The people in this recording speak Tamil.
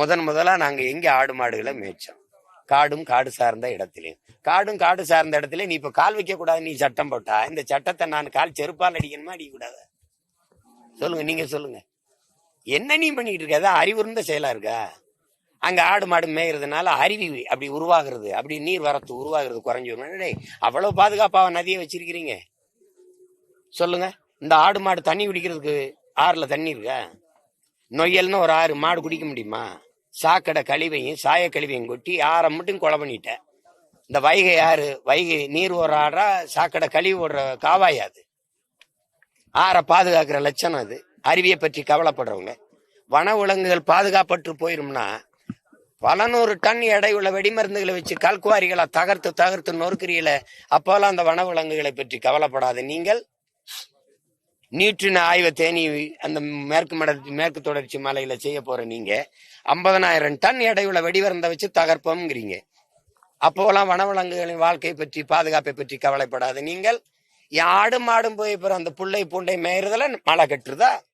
முதலா நாங்க எங்க ஆடு மாடுகளை மேய்ச்சோம்? காடும் காடு சார்ந்த இடத்திலையும். காடும் காடு சார்ந்த இடத்துல நீ இப்ப கால் வைக்க கூடாது நீ சட்டம் போட்டா, இந்த சட்டத்தை நான் கால் செருப்பால் அடிக்கணுமா அடிக்க கூடாது? சொல்லுங்க, நீங்க சொல்லுங்க. என்ன நீ பண்ணிட்டு இருக்க? அதான் அறிவுறுந்த செயலா இருக்கா? அங்க ஆடு மாடு மேய்றதுனால அருவி அப்படி உருவாகிறது, அப்படி நீர் வரத்து உருவாகிறது குறைஞ்சிரும். அவ்வளவு பாதுகாப்பாக நதியை வச்சிருக்கிறீங்க. சொல்லுங்க. இந்த ஆடு மாடு தண்ணி குடிக்கிறதுக்கு ஆறுல தண்ணி இருக்கா? நொய்யல்னு ஒரு ஆறு மாடு குடிக்க முடியுமா? சாக்கடை கழிவையும் சாய கழிவையும் கொட்டி ஆறை மட்டும் கொலை பண்ணிட்ட. இந்த வைகை ஆறு, வைகை நீர் ஒரு ஆறா, சாக்கடை கழிவு ஓடுற காவாயாது. ஆறை பாதுகாக்கிற லட்சணம் அது. அருவியை பற்றி கவலைப்படுறவங்க. வன விலங்குகள் பாதுகாப்பற்று போயிரும்னா பல நூறு டன் எடையுள்ள வெடிமருந்துகளை வச்சு கல்குவாரிகளை தகர்த்து நொறுக்கிறீல. அப்போலாம் அந்த வனவிலங்குகளை பற்றி கவலைப்படாத நீங்கள். நியூட்ரின் ஆய்வை தேனி அந்த மேற்கு தொடர்ச்சி மலையில செய்ய போற நீங்க 50,000 டன் எடையுள்ள வெடிமருந்தை வச்சு தகர்ப்போம்ங்கிறீங்க. அப்போலாம் வனவிலங்குகளின் வாழ்க்கை பற்றி பாதுகாப்பை பற்றி கவலைப்படாத நீங்கள். ஆடு மாடும் போய் அந்த புள்ளை பூண்டை மேயறதுல மழை கட்டுறதா?